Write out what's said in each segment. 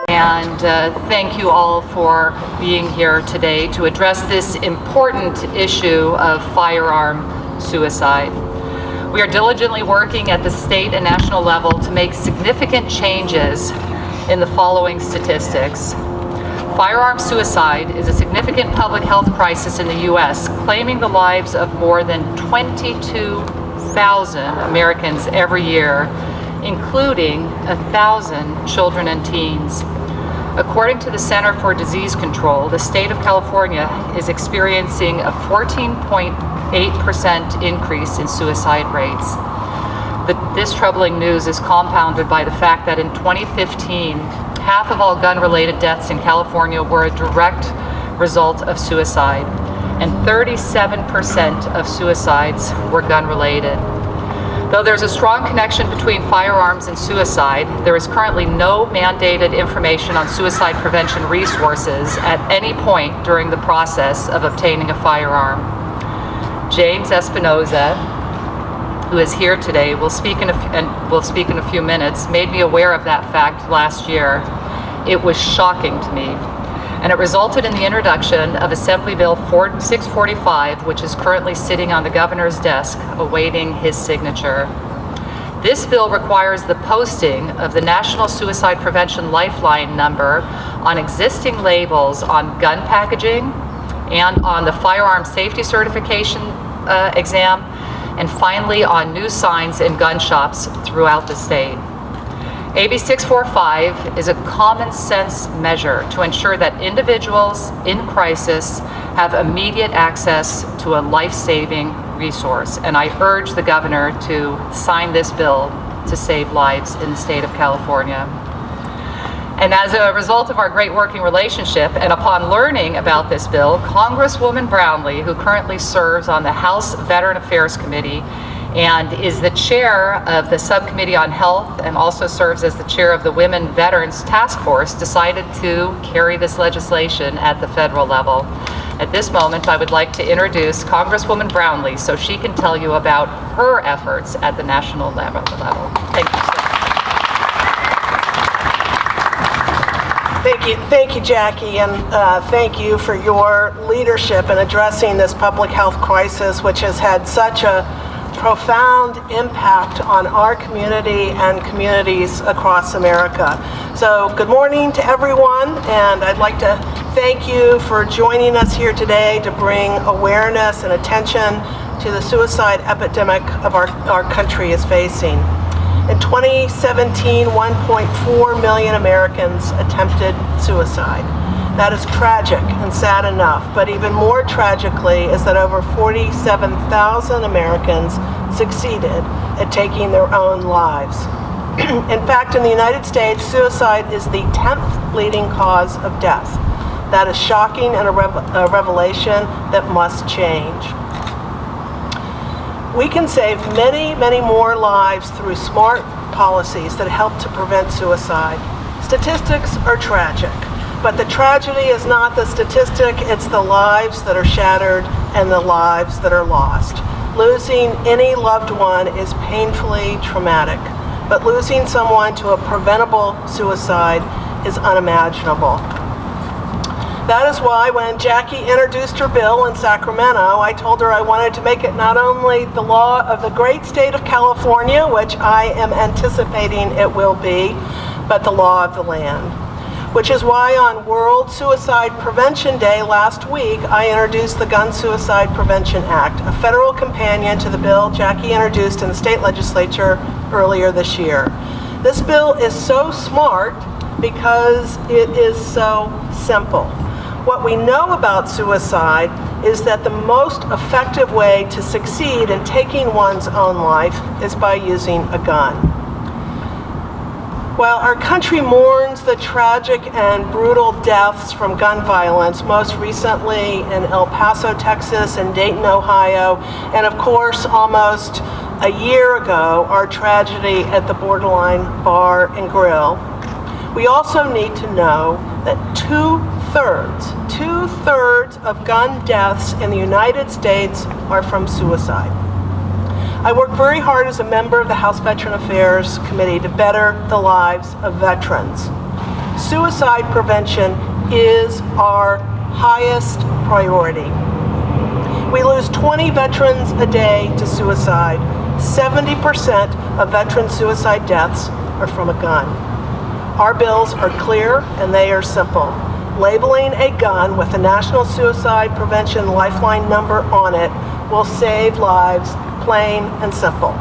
And thank you all for being here today to address this important issue of firearm suicide. We are diligently working at the state and national level to make significant changes in the following statistics. Firearm suicide is a significant public health crisis in the U.S., claiming the lives of more than 22,000 Americans every year, including 1,000 children and teens. According to the Center for Disease Control, the state of California is experiencing a 14.8% increase in suicide rates. This troubling news is compounded by the fact that in 2015, half of all gun-related deaths in California were a direct result of suicide, and 37% of suicides were gun-related. Though there's a strong connection between firearms and suicide, there is currently no mandated information on suicide prevention resources at any point during the process of obtaining a firearm. James Espinoza, who is here today, will speak in a few minutes, made me aware of that fact last year. It was shocking to me, and it resulted in the introduction of Assembly Bill 645, which is currently sitting on the governor's desk awaiting his signature. This bill requires the posting of the National Suicide Prevention Lifeline number on existing labels on gun packaging and on the firearm safety certification exam, and finally on new signs in gun shops throughout the state. AB 645 is a common sense measure to ensure that individuals in crisis have immediate access to a life-saving resource, and I urge the governor to sign this bill to save lives in the state of California. And as a result of our great working relationship, and upon learning about this bill, Congresswoman Brownlee, who currently serves on the House Veteran Affairs Committee and is the chair of the Subcommittee on Health and also serves as the chair of the Women Veterans Task Force, decided to carry this legislation at the federal level. At this moment, I would like to introduce Congresswoman Brownlee so she can tell you about her efforts at the national level. Thank you. Thank you, Jackie, and thank you for your leadership in addressing this public health crisis, which has had such a profound impact on our community and communities across America. So good morning to everyone, and I'd like to thank you for joining us here today to bring awareness and attention to the suicide epidemic of our country is facing. In 2017, 1.4 million Americans attempted suicide. That is tragic and sad enough, but even more tragically is that over 47,000 Americans succeeded at taking their own lives. In fact, in the United States, suicide is the 10th leading cause of death. That is shocking and a revelation that must change. We can save many, many more lives through smart policies that help to prevent suicide. Statistics are tragic, but the tragedy is not the statistic, it's the lives that are shattered and the lives that are lost. Losing any loved one is painfully traumatic, but losing someone to a preventable suicide is unimaginable. That is why when Jackie introduced her bill in Sacramento, I told her I wanted to make it not only the law of the great state of California, which I am anticipating it will be, but the law of the land. Which is why on World Suicide Prevention Day last week, I introduced the Gun Suicide Prevention Act, a federal companion to the bill Jackie introduced in the state legislature earlier this year. This bill is so smart because it is so simple. What we know about suicide is that the most effective way to succeed in taking one's own life is by using a gun. While our country mourns the tragic and brutal deaths from gun violence, most recently in El Paso, Texas, and Dayton, Ohio, and of course almost a year ago, our tragedy at the Borderline Bar and Grill, we also need to know that two-thirds 2/3 of gun deaths in the United States are from suicide. I work very hard as a member of the House Veteran Affairs Committee to better the lives of veterans. Suicide prevention is our highest priority. We lose 20 veterans a day to suicide. 70% of veteran suicide deaths are from a gun. Our bills are clear and they are simple. Labeling a gun with the National Suicide Prevention Lifeline number on it will save lives, plain and simple.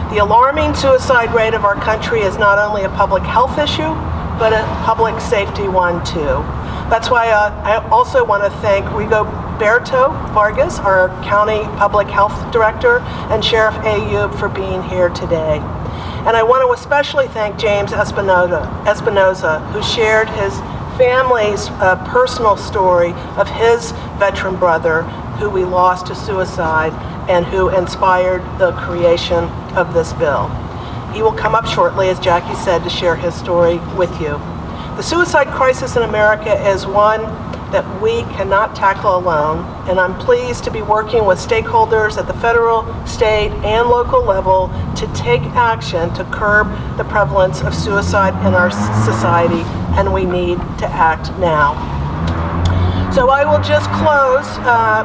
The alarming suicide rate of our country is not only a public health issue, but a public safety one too. That's why I also want to thank Rigoberto Vargas, our County Public Health Director, and Sheriff Ayub for being here today. And I want to especially thank James Espinoza, who shared his family's personal story of his veteran brother who we lost to suicide and who inspired the creation of this bill. He will come up shortly, as Jackie said, to share his story with you. The suicide crisis in America is one that we cannot tackle alone, and I'm pleased to be working with stakeholders at the federal, state, and local level to take action to curb the prevalence of suicide in our society, and we need to act now. So I will just close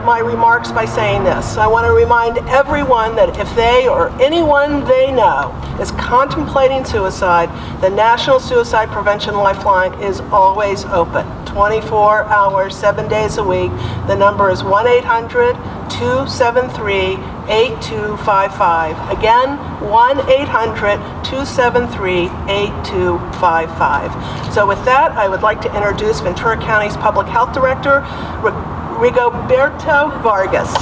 my remarks by saying this. I want to remind everyone that if they or anyone they know is contemplating suicide, the National Suicide Prevention Lifeline is always open, 24 hours, 7 days a week. The number is 1-800-273-8255. Again, 1-800-273-8255. So with that, I would like to introduce Ventura County's Public Health Director, Rigoberto Vargas.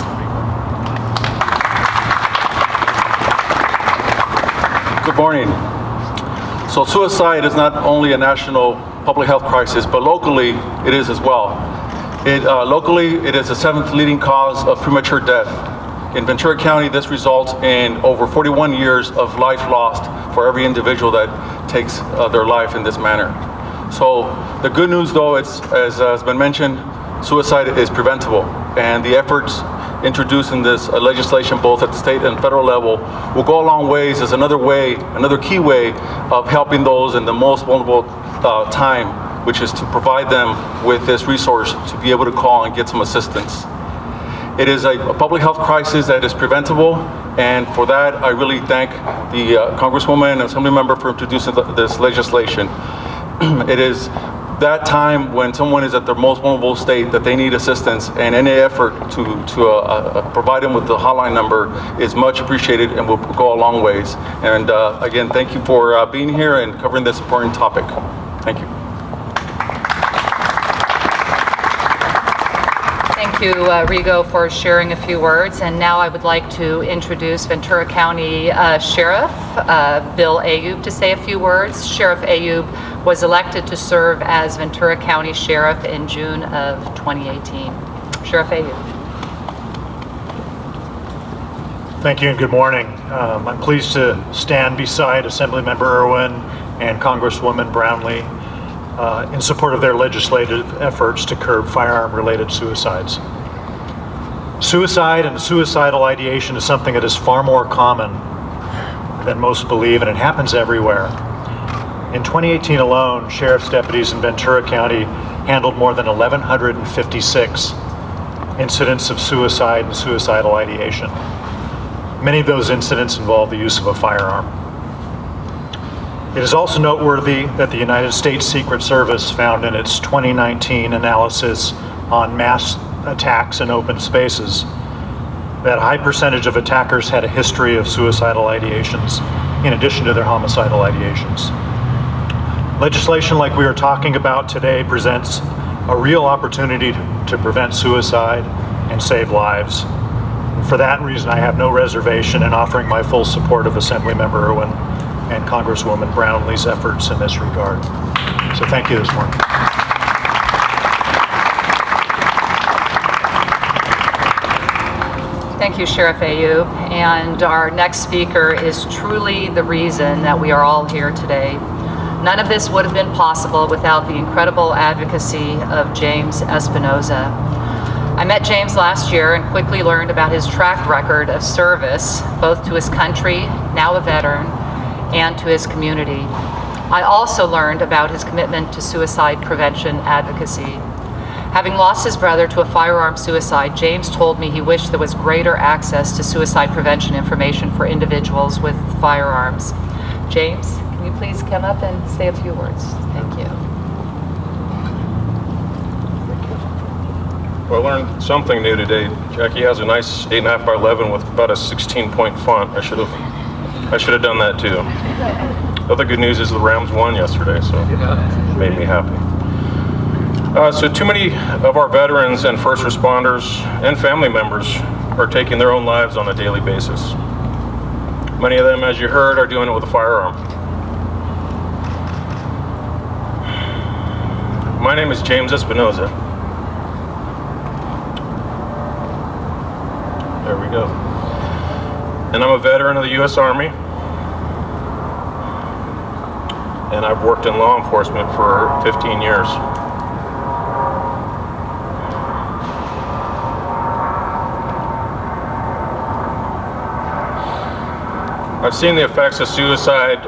Good morning. So suicide is not only a national public health crisis, but locally it is as well. Locally, it is the 7th leading cause of premature death. In Ventura County, this results in over 41 years of life lost for every individual that takes their life in this manner. So the good news, though, as has been mentioned, suicide is preventable, and the efforts introduced in this legislation, both at the state and federal level, will go a long ways as another key way of helping those in the most vulnerable time, which is to provide them with this resource to be able to call and get some assistance. It is a public health crisis that is preventable, and for that I really thank the Congresswoman and Assembly Member for introducing this legislation. It is that time when someone is at their most vulnerable state that they need assistance, and any effort to provide them with the hotline number is much appreciated and will go a long ways. And again, thank you for being here and covering this important topic. Thank you. Thank you, Rigo, for sharing a few words. And now I would like to introduce Ventura County Sheriff Bill Ayub to say a few words. Sheriff Ayub was elected to serve as Ventura County Sheriff in June of 2018. Sheriff Ayub. Thank you and good morning. I'm pleased to stand beside Assemblymember Irwin and Congresswoman Brownlee in support of their legislative efforts to curb firearm-related suicides. Suicide and suicidal ideation is something that is far more common than most believe, and it happens everywhere. In 2018 alone, sheriff's deputies in Ventura County handled more than 1,156 incidents of suicide and suicidal ideation. Many of those incidents involve the use of a firearm. It is also noteworthy that the United States Secret Service found in its 2019 analysis on mass attacks in open spaces that a high percentage of attackers had a history of suicidal ideations in addition to their homicidal ideations. Legislation like we are talking about today presents a real opportunity to prevent suicide and save lives. For that reason, I have no reservation in offering my full support of Assemblymember Irwin and Congresswoman Brownlee's efforts in this regard. So thank you this morning. Thank you, Sheriff Ayub. And our next speaker is truly the reason that we are all here today. None of this would have been possible without the incredible advocacy of James Espinoza. I met James last year and quickly learned about his track record of service, both to his country, now a veteran, and to his community. I also learned about his commitment to suicide prevention advocacy. Having lost his brother to a firearm suicide, James told me he wished there was greater access to suicide prevention information for individuals with firearms. James, can you please come up and say a few words? Thank you. Well, I learned something new today. Jackie has a nice 8.5 by 11 with about a 16-point font. I should have done that too. The other good news is the Rams won yesterday, so it made me happy. So too many of our veterans and first responders and family members are taking their own lives on a daily basis. Many of them, as you heard, are doing it with a firearm. My name is James Espinoza. There we go. And I'm a veteran of the U.S. Army. And I've worked in law enforcement for 15 years. I've seen the effects of suicide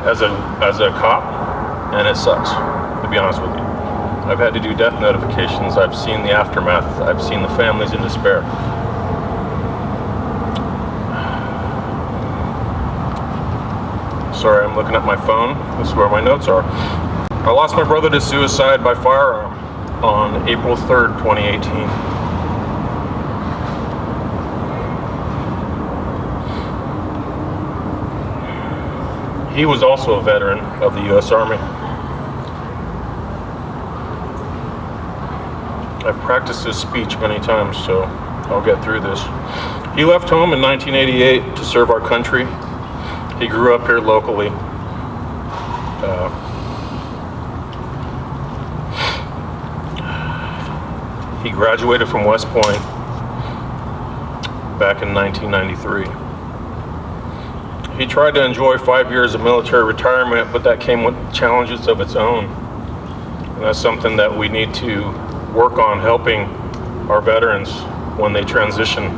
as a cop, and it sucks, to be honest with you. I've had to do death notifications. I've seen the aftermath. I've seen the families in despair. Sorry, I'm looking at my phone. This is where my notes are. I lost my brother to suicide by firearm on April 3rd, 2018. He was also a veteran of the U.S. Army. I've practiced this speech many times, so I'll get through this. He left home in 1988 to serve our country. He grew up here locally. He graduated from West Point back in 1993. He tried to enjoy 5 years of military retirement, but that came with challenges of its own. And that's something that we need to work on, helping our veterans when they transition.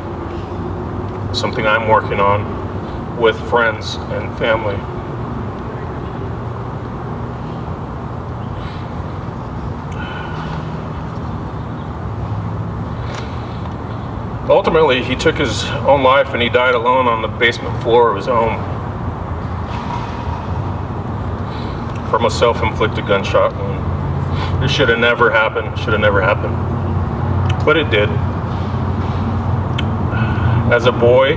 Something I'm working on with friends and family. Ultimately, he took his own life and he died alone on the basement floor of his home from a self-inflicted gunshot wound. This should have never happened, but it did. As a boy,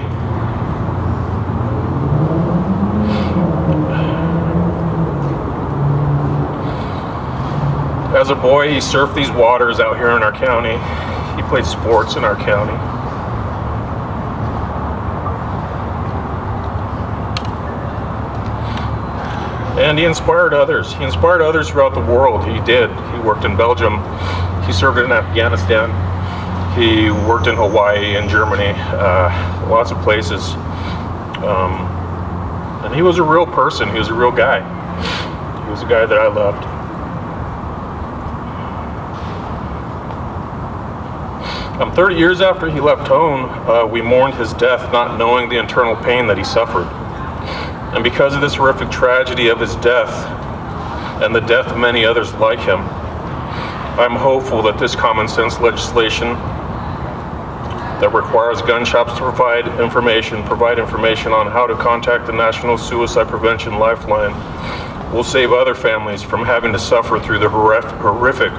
he surfed these waters out here in our county. He played sports in our county. And he inspired others. He inspired others throughout the world. He did. He worked in Belgium. He served in Afghanistan. He worked in Hawaii and Germany, lots of places. And he was a real person. He was a real guy. He was a guy that I loved. 30 years after he left home, we mourned his death, not knowing the internal pain that he suffered. And because of this horrific tragedy of his death, and the death of many others like him, I'm hopeful that this common sense legislation that requires gun shops to provide information on how to contact the National Suicide Prevention Lifeline will save other families from having to suffer through the horrific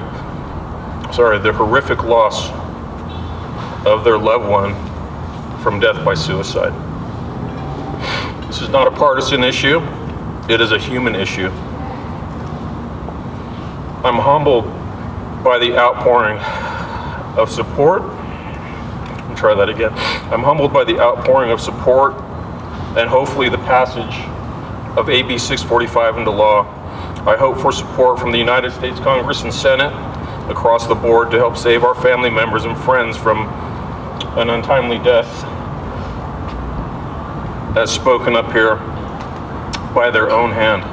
loss of their loved one from death by suicide. This is not a partisan issue, it is a human issue. I'm humbled by the outpouring of support. Try that again. I'm humbled by the outpouring of support and hopefully the passage of AB 645 into law. I hope for support from the United States Congress and Senate across the board to help save our family members and friends from an untimely death, as spoken up here by their own hand.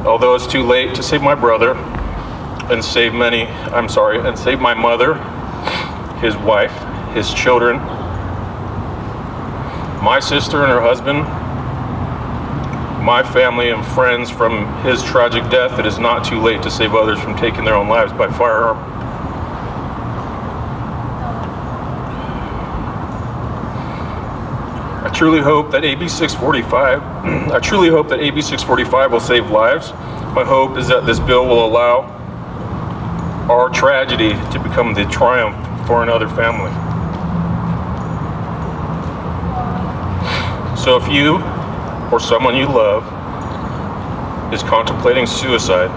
Although it's too late to save my brother and save my mother, his wife, his children, my sister and her husband, my family and friends from his tragic death, it is not too late to save others from taking their own lives by firearm. I truly hope that AB 645 will save lives. My hope is that this bill will allow our tragedy to become the triumph for another family. So if you or someone you love is contemplating suicide,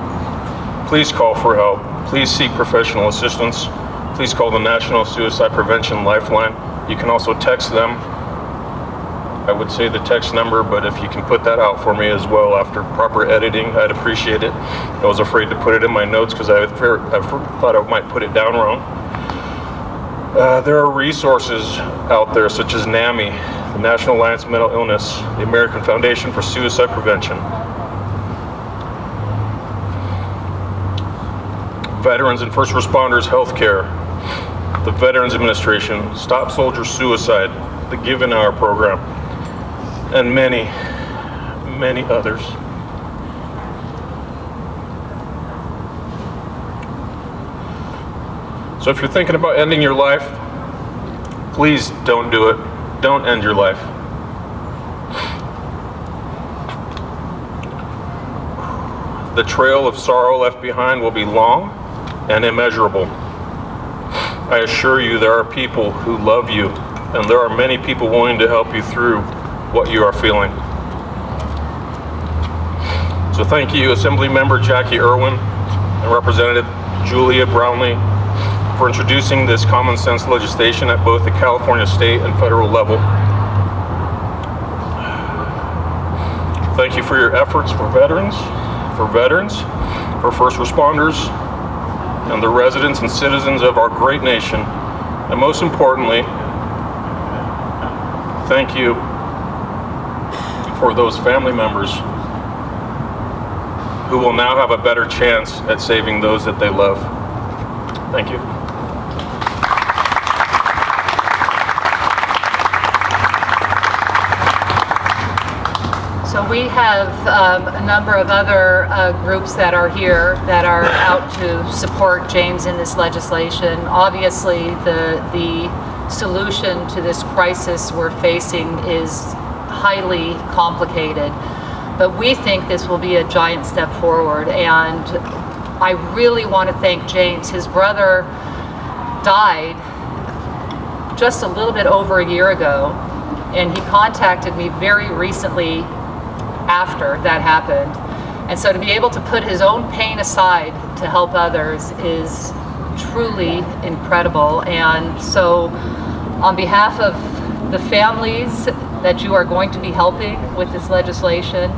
please call for help. Please seek professional assistance. Please call the National Suicide Prevention Lifeline. You can also text them. I would say the text number, but if you can put that out for me as well after proper editing, I'd appreciate it. I was afraid to put it in my notes because I thought I might put it down wrong. There are resources out there such as NAMI, the National Alliance on Mental Illness, the American Foundation for Suicide Prevention, Veterans and First Responders Healthcare, the Veterans Administration, Stop Soldier Suicide, the Give an Hour program, and many, many others. So if you're thinking about ending your life, please don't do it. Don't end your life. The trail of sorrow left behind will be long and immeasurable. I assure you there are people who love you, and there are many people willing to help you through what you are feeling. So thank you, Assembly Member Jackie Irwin and Representative Julia Brownlee, for introducing this common sense legislation at both the California state and federal level. Thank you for your efforts for veterans, for first responders, and the residents and citizens of our great nation. And most importantly, thank you for those family members who will now have a better chance at saving those that they love. Thank you. So we have a number of other groups that are here that are out to support James in this legislation. Obviously, the solution to this crisis we're facing is highly complicated, but we think this will be a giant step forward. And I really want to thank James. His brother died just a little bit over a year ago, and he contacted me very recently after that happened. And so to be able to put his own pain aside to help others is truly incredible. And so on behalf of the families that you are going to be helping with this legislation,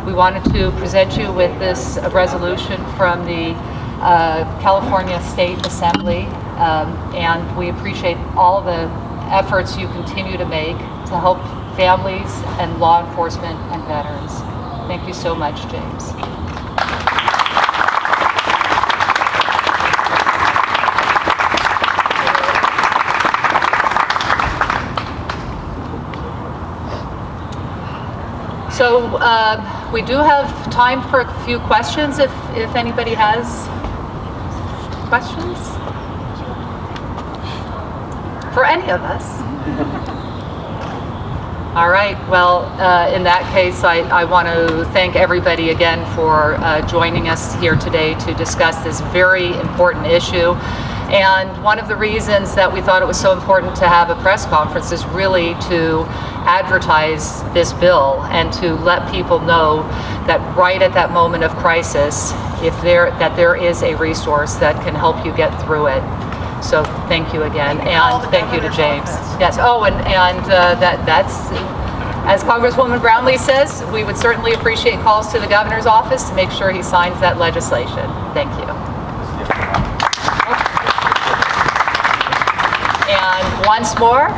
we wanted to present you with this resolution from the California State Assembly, and we appreciate all the efforts you continue to make to help families and law enforcement and veterans. Thank you so much, James. So we do have time for a few questions if anybody has questions for any of us. All right, well, in that case, I want to thank everybody again for joining us here today to discuss this very important issue. And one of the reasons that we thought it was so important to have a press conference is really to advertise this bill and to let people know that right at that moment of crisis, that there is a resource that can help you get through it. So thank you again, and thank you to James. Yes. Oh, and that's, as Congresswoman Brownlee says, we would certainly appreciate calls to the governor's office to make sure he signs that legislation. Thank you. And once more,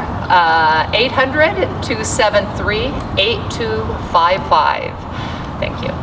800-273-8255. Thank you.